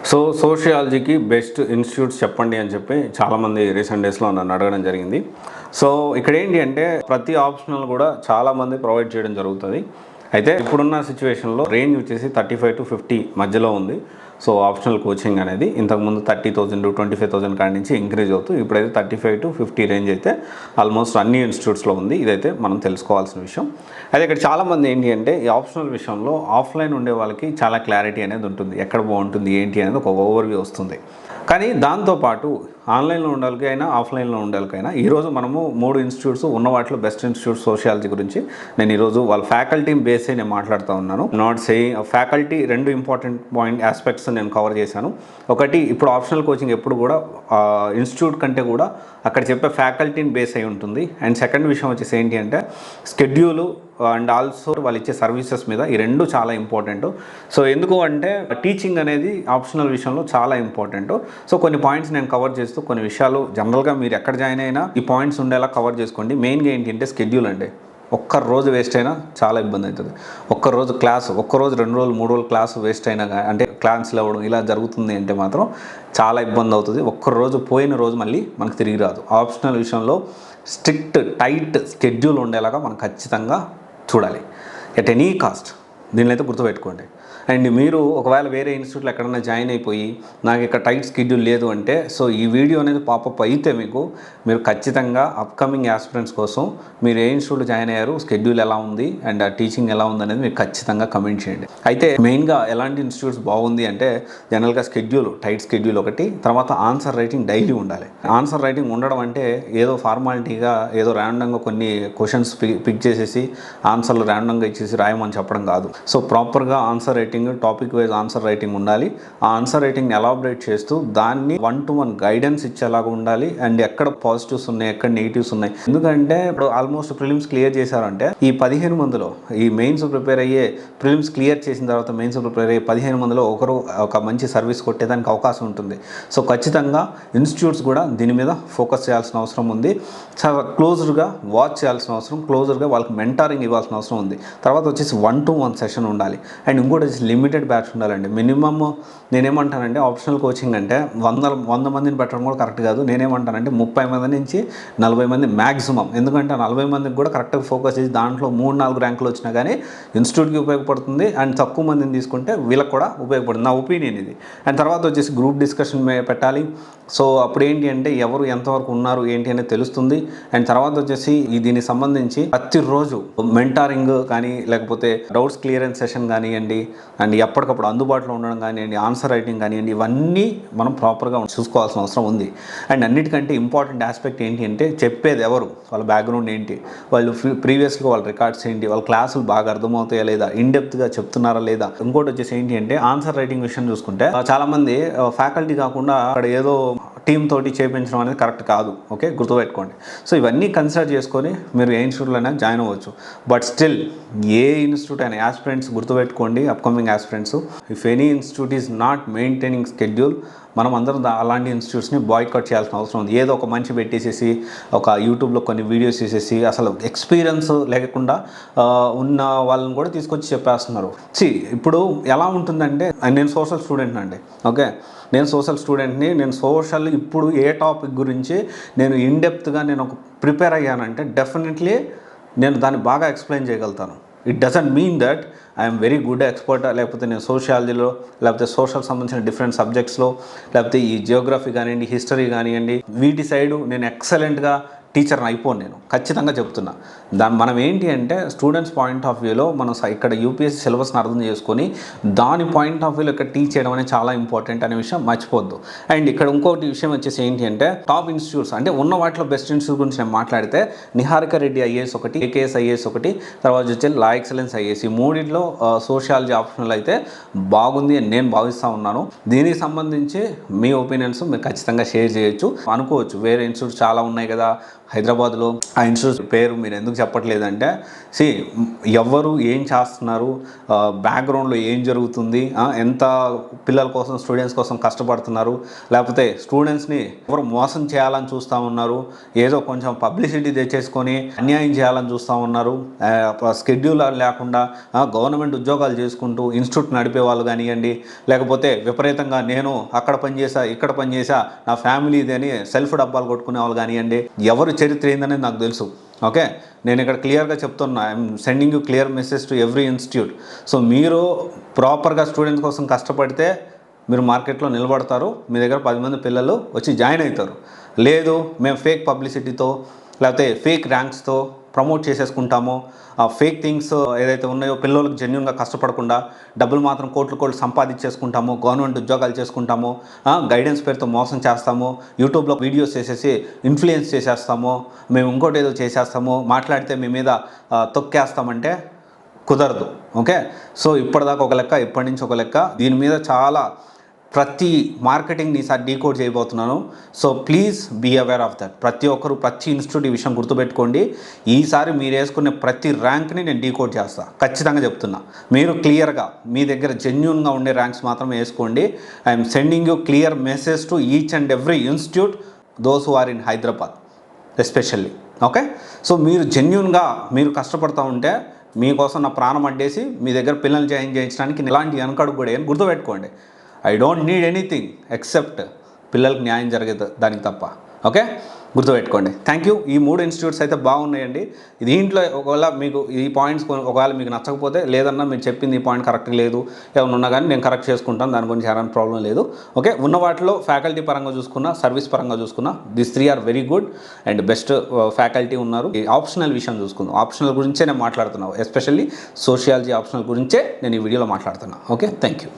So సోషియాలజీకి best institutes చెప్పండి అని చెప్పి చాలామంది రీసెంట్ డేస్లో నన్ను అడగడం జరిగింది. సో ఇక్కడ ఏంటి అంటే ప్రతి ఆప్షనల్ కూడా చాలామంది ప్రొవైడ్ చేయడం జరుగుతుంది. అయితే ఇప్పుడున్న సిచ్యువేషన్లో రేంజ్ వచ్చేసి 35 to 50 మధ్యలో ఉంది. సో ఆప్షనల్ కోచింగ్ అనేది ఇంతకుముందు 30,000 to 25,000 కాడి నుంచి ఇంక్రీజ్ అవుతూ ఇప్పుడైతే 35 to 50 రేంజ్ అయితే ఆల్మోస్ట్ అన్ని ఇన్స్టిట్యూట్స్లో ఉంది. ఇదైతే మనం తెలుసుకోవాల్సిన విషయం. అయితే ఇక్కడ చాలామంది ఏంటి అంటే ఈ ఆప్షనల్ విషయంలో ఆఫ్లైన్ ఉండే వాళ్ళకి చాలా క్లారిటీ అనేది ఉంటుంది, ఎక్కడ బాగుంటుంది ఏంటి అనేది ఒక ఓవర్వ్యూ వస్తుంది. కానీ దాంతోపాటు ఆన్లైన్లో ఉండాలికైనా ఆఫ్లైన్లో ఉండాలికైనా ఈరోజు మనము 3 ఇన్స్టిట్యూట్స్ ఉన్న వాటిలో బెస్ట్ ఇన్స్టిట్యూట్ సోషియాలజీ గురించి నేను ఈరోజు వాళ్ళ ఫ్యాకల్టీ బేసే నేను మాట్లాడుతూ ఉన్నాను. Not saying faculty 2 important point aspects నేను కవర్ చేశాను. ఒకటి, ఇప్పుడు ఆప్షనల్ కోచింగ్ ఎప్పుడు కూడా ఇన్స్టిట్యూట్ కంటే కూడా అక్కడ చెప్పే ఫ్యాకల్టీని బేస్ అయి ఉంటుంది. అండ్ సెకండ్ విషయం వచ్చేసి ఏంటి అంటే స్కెడ్యూలు అండ్ ఆల్సో వాళ్ళు ఇచ్చే సర్వీసెస్ మీద ఈ 2 చాలా ఇంపార్టెంట్. సో ఎందుకు అంటే టీచింగ్ అనేది ఆప్షనల్ విషయంలో చాలా ఇంపార్టెంట్. సో కొన్ని పాయింట్స్ నేను కవర్ చేస్తూ కొన్ని విషయాలు జనరల్గా మీరు ఎక్కడ జాయిన్ అయినా ఈ పాయింట్స్ ఉండేలా కవర్ చేసుకోండి. మెయిన్గా ఏంటి అంటే స్కెడ్యూల్ అండి. ఒక్క రోజు వేస్ట్ అయినా చాలా ఇబ్బంది అవుతుంది. ఒక్కరోజు క్లాసు, ఒక్కరోజు 2 రోజులు 3 రోజులు క్లాసు వేస్ట్ అయినా అంటే క్లాన్స్లు అవ్వడం ఇలా జరుగుతుంది అంటే మాత్రం చాలా ఇబ్బంది అవుతుంది. ఒక్కరోజు పోయిన రోజు మళ్ళీ మనకు తిరిగి రాదు. ఆప్షనల్ విషయంలో స్ట్రిక్ట్ టైట్ స్కెడ్యూల్ ఉండేలాగా మనం ఖచ్చితంగా చూడాలి ఎట్ ఎనీ కాస్ట్. దీనిలో అయితే గుర్తుపెట్టుకోండి. అండ్ మీరు ఒకవేళ వేరే ఇన్స్టిట్యూట్లో ఎక్కడైనా జాయిన్ అయిపోయి నాకు ఇక్కడ టైట్ స్కెడ్యూల్ లేదు అంటే సో ఈ వీడియో అనేది పాపప్ అయితే మీరు ఖచ్చితంగా అప్కమింగ్ యాస్పిరెంట్స్ కోసం మీరు ఏ ఇన్స్టిట్యూట్లో జాయిన్ అయ్యారు, స్కెడ్యూల్ ఎలా ఉంది అండ్ ఆ టీచింగ్ ఎలా ఉంది అనేది మీరు ఖచ్చితంగా కమెంట్ చేయండి. అయితే మెయిన్గా ఎలాంటి ఇన్స్టిట్యూట్స్ బాగుంది అంటే జనరల్గా స్కెడ్యూల్, టైట్ స్కెడ్యూల్ ఒకటి, తర్వాత ఆన్సర్ రైటింగ్ డైలీ ఉండాలి. ఆన్సర్ రైటింగ్ ఉండడం అంటే ఏదో ఫార్మాలిటీగా ఏదో ర్యాండమ్గా కొన్ని క్వశ్చన్స్ పిక్ చేసేసి ఆన్సర్లు ర్యాండమ్గా ఇచ్చేసి రాయమని చెప్పడం కాదు. సో ప్రాపర్గా answer writing, topic wise answer writing ఉండాలి. ఆ ఆన్సర్ రైటింగ్ని ఎలాబరేట్ చేస్తూ దాన్ని 1-to-1 గైడెన్స్ ఇచ్చేలాగా ఉండాలి. అండ్ ఎక్కడ పాజిటివ్స్ ఉన్నాయి, ఎక్కడ నెగిటివ్స్ ఉన్నాయి. ఎందుకంటే ఇప్పుడు ఆల్మోస్ట్ ప్రిలిమ్స్ క్లియర్ చేశారంటే ఈ 15 మందిలో ఈ మెయిన్స్ ప్రిపేర్ అయ్యే ప్రిలిమ్స్ క్లియర్ చేసిన తర్వాత మెయిన్స్ ప్రిపేర్ అయ్యే 15 మందిలో ఒకరు ఒక మంచి సర్వీస్ కొట్టేదానికి అవకాశం ఉంటుంది. సో ఖచ్చితంగా ఇన్స్టిట్యూట్స్ కూడా దీని మీద ఫోకస్ చేయాల్సిన అవసరం ఉంది. చాలా క్లోజ్డ్గా వాచ్ చేయాల్సిన అవసరం, క్లోజ్డ్గా వాళ్ళకి మెంటారింగ్ ఇవ్వాల్సిన అవసరం ఉంది. తర్వాత వచ్చేసి 1-to-1 సెషన్ ఉండాలి. అండ్ ఇంకోటి వచ్చేసి లిమిటెడ్ బ్యాచ్ ఉండాలండి. మినిమమ్ నేనేమంటానంటే ఆప్షనల్ కోచింగ్ అంటే 100 మందిని పెట్టడం కూడా కరెక్ట్ కాదు. నేనేమంటానంటే 30 మంది నుంచి 40 మంది మ్యాక్సిమం. ఎందుకంటే 40 మందికి కూడా కరెక్ట్గా ఫోకస్ చేసి దాంట్లో 3-4 ర్యాంకులు వచ్చినా కానీ ఇన్స్టిట్యూట్కి ఉపయోగపడుతుంది. అండ్ తక్కువ మందిని తీసుకుంటే వీళ్ళకి కూడా ఉపయోగపడుతుంది, నా ఒపీనియన్ ఇది. అండ్ తర్వాత వచ్చేసి గ్రూప్ డిస్కషన్ పెట్టాలి. సో అప్పుడు ఏంటి అంటే ఎవరు ఎంతవరకు ఉన్నారు ఏంటి అనేది తెలుస్తుంది. అండ్ తర్వాత వచ్చేసి దీనికి సంబంధించి ప్రతిరోజు మెంటారింగ్ కానీ లేకపోతే డౌట్స్ క్లియరెన్స్ సెషన్ కానివ్వండి అండ్ ఎప్పటికప్పుడు అందుబాటులో ఉండడం కానివ్వండి, ఆన్సర్ రైటింగ్ కానివ్వండి, ఇవన్నీ మనం ప్రాపర్గా చూసుకోవాల్సిన అవసరం ఉంది. అండ్ అన్నిటికంటే ఇంపార్టెంట్ ఆస్పెక్ట్ ఏంటి అంటే చెప్పేది ఎవరు, వాళ్ళ బ్యాక్గ్రౌండ్ ఏంటి, వాళ్ళు ప్రీవియస్గా వాళ్ళ రికార్డ్స్ ఏంటి, వాళ్ళ క్లాసులు బాగా అర్థమవుతాయా లేదా, ఇన్డెప్త్గా చెప్తున్నారా లేదా. ఇంకోటి వచ్చేసి ఏంటి అంటే ఆన్సర్ రైటింగ్ విషయం చూసుకుంటే చాలామంది ఫ్యాకల్టీ కాకుండా అక్కడ ఏదో టీమ్ తోటి చేయించడం అనేది కరెక్ట్ కాదు. ఓకే, గుర్తుపెట్టుకోండి. సో ఇవన్నీ కన్సిడర్ చేసుకొని మీరు ఏ ఇన్స్టిట్యూట్లో అయినా జాయిన్ అవ్వచ్చు. బట్ స్టిల్ ఏ ఇన్స్టిట్యూట్ అయినా యాస్పిరెంట్స్ గుర్తుపెట్టుకోండి, upcoming aspirants, if any institute is not maintaining schedule మనం అందరం అలాంటి ఇన్స్టిట్యూట్స్ని బాయ్కాట్ చేయాల్సిన అవసరం ఉంది. ఏదో ఒక మంచి పెట్టేసేసి ఒక యూట్యూబ్లో కొన్ని వీడియోస్ చేసేసి అసలు ఎక్స్పీరియన్స్ లేకుండా ఉన్న వాళ్ళని కూడా తీసుకొచ్చి చెప్పేస్తున్నారు. ఇప్పుడు ఎలా ఉంటుందంటే నేను సోషల్ స్టూడెంట్ అండి. ఓకే, నేను సోషల్ స్టూడెంట్ని. నేను సోషల్ ఇప్పుడు ఏ టాపిక్ గురించి నేను ఇన్డెప్త్గా నేను ఒక ప్రిపేర్ అయ్యానంటే డెఫినెట్లీ నేను దాన్ని బాగా ఎక్స్ప్లెయిన్ చేయగలుగుతాను. It doesn't mean that I'm very good expert, లేకపోతే నేను సోషియాలజీలో లేకపోతే సోషల్ సంబంధించిన డిఫరెంట్ సబ్జెక్ట్స్లో లేకపోతే ఈ జియోగ్రఫీ కానివ్వండి, హిస్టరీ కానివ్వండి, వీటి సైడు నేను ఎక్సలెంట్గా టీచర్ని అయిపోను. నేను ఖచ్చితంగా చెప్తున్నా. మనం ఏంటి అంటే స్టూడెంట్స్ పాయింట్ ఆఫ్ వ్యూలో మనం ఇక్కడ యూపీఎస్సీ సిలబస్ని అర్థం చేసుకొని దాని పాయింట్ ఆఫ్ వ్యూలో ఇక్కడ టీచ్ చేయడం అనేది చాలా ఇంపార్టెంట్ అనే విషయం మర్చిపోద్దు. అండ్ ఇక్కడ ఇంకొకటి విషయం వచ్చేసి ఏంటి అంటే టాప్ ఇన్స్టిట్యూట్స్ అంటే ఉన్న వాటిలో బెస్ట్ ఇన్స్టిట్యూట్ గురించి నేను మాట్లాడితే నిహారిక రెడ్డి ఐఏఎస్ ఒకటి, ఏకేఎస్ ఐఏఎస్ ఒకటి, తర్వాత వచ్చి లా ఎక్సలెన్స్ ఐఏఎస్. ఈ మూడిట్లో సోషియాలజీ ఆప్షనల్ అయితే బాగుంది అని నేను భావిస్తూ ఉన్నాను. దీనికి సంబంధించి మీ ఒపీనియన్స్ మీరు ఖచ్చితంగా షేర్ చేయొచ్చు. అనుకోవచ్చు వేరే ఇన్స్టిట్యూట్స్ చాలా ఉన్నాయి కదా, హైదరాబాద్లో. ఆ ఇన్స్టిట్యూట్ పేరు మీరు ఎందుకు చెప్పట్లేదంటే, ఎవరు ఏం చేస్తున్నారు, బ్యాక్గ్రౌండ్లో ఏం జరుగుతుంది, ఎంత పిల్లల కోసం స్టూడెంట్స్ కోసం కష్టపడుతున్నారు, లేకపోతే స్టూడెంట్స్ని ఎవరు మోసం చేయాలని చూస్తూ ఉన్నారు, ఏదో కొంచెం పబ్లిసిటీ తెచ్చేసుకొని అన్యాయం చేయాలని చూస్తూ ఉన్నారు, షెడ్యూల్ లేకుండా గవర్నమెంట్ ఉద్యోగాలు చేసుకుంటూ ఇన్స్టిట్యూట్ నడిపే వాళ్ళు కానివ్వండి, లేకపోతే విపరీతంగా నేను అక్కడ పనిచేసా ఇక్కడ పనిచేసా నా ఫ్యామిలీ ఇది అని సెల్ఫ్ డబ్బాలు కొట్టుకునే వాళ్ళు కానివ్వండి, ఎవరు చరిత్ర ఏందనేది నాకు తెలుసు. ఓకే, నేను ఇక్కడ క్లియర్గా చెప్తున్నా, I'm sending you clear message to every institute. So మీరు ప్రాపర్గా స్టూడెంట్స్ కోసం కష్టపడితే మీరు మార్కెట్లో నిలబడతారు, మీ దగ్గర 10 మంది పిల్లలు వచ్చి జాయిన్ అవుతారు. లేదు మేము ఫేక్ పబ్లిసిటీతో లేకపోతే ఫేక్ ర్యాంక్స్తో ప్రమోట్ చేసేసుకుంటామో, ఆ ఫేక్ థింగ్స్ ఏదైతే ఉన్నాయో పిల్లలకు జెన్యున్గా కష్టపడకుండా డబ్బులు మాత్రం కోట్లు సంపాదించేసుకుంటామో, గవర్నమెంట్ ఉద్యోగాలు చేసుకుంటామో, గైడెన్స్ పేరుతో మోసం చేస్తామో, యూట్యూబ్లో వీడియోస్ చేసేసి ఇన్ఫ్లుయెన్స్ చేసేస్తామో, మేము ఇంకోటి ఏదో చేసేస్తామో, మాట్లాడితే మీ మీద తొక్కేస్తామంటే కుదరదు. ఓకే, సో ఇప్పటిదాకా ఒక లెక్క, ఇప్పటి నుంచి ఒక లెక్క. దీని మీద చాలా ప్రతి మార్కెటింగ్ని ఈసారి డీకోడ్ చేయబోతున్నాను. So please be aware of that. ప్రతి ఒక్కరు ప్రతి ఇన్స్టిట్యూట్ ఈ విషయం గుర్తుపెట్టుకోండి. ఈసారి మీరు వేసుకునే ప్రతి ర్యాంక్ని నేను డీకోడ్ చేస్తాను, ఖచ్చితంగా చెప్తున్నా. మీరు క్లియర్గా మీ దగ్గర జెన్యూన్గా ఉండే ర్యాంక్స్ మాత్రమే వేసుకోండి. I'm sending you clear message to each and every institute, those who are in Hyderabad especially. Okay, so మీరు జెన్యూన్గా మీరు కష్టపడుతూ ఉంటే మీకోసం నా ప్రాణం అడ్డేసి మీ దగ్గర పిల్లల్ని జాయిన్ చేయించడానికి ఇలాంటి వెనకడుగు కూడా ఏం గుర్తుపెట్టుకోండి. I don't need anything except పిల్లలకి న్యాయం జరిగేది దానికి తప్ప. ఓకే, గుర్తుపెట్టుకోండి. Thank you. ఈ 3 ఇన్స్టిట్యూట్స్ అయితే బాగున్నాయండి. దీంట్లో ఒకవేళ మీకు ఈ పాయింట్స్ ఒకవేళ మీకు నచ్చకపోతే, లేదన్నా మీరు చెప్పింది ఈ పాయింట్ కరెక్ట్ లేదు ఏమైనా ఉన్నా కానీ నేను కరెక్ట్ చేసుకుంటాను, దాని గురించి ఎలాంటి ప్రాబ్లం లేదు. ఓకే, ఉన్న వాటిలో ఫ్యాకల్టీ పరంగా చూసుకున్నా, సర్వీస్ పరంగా చూసుకున్నా, this 3 are very good and best faculty ఉన్నారు. ఈ ఆప్షనల్ విషయం చూసుకుందాం. ఆప్షనల్ గురించే నేను మాట్లాడుతున్నాను, ఎస్పెషల్లీ సోషియాలజీ ఆప్షనల్ గురించే నేను ఈ వీడియోలో మాట్లాడుతున్నాను. Okay, thank you.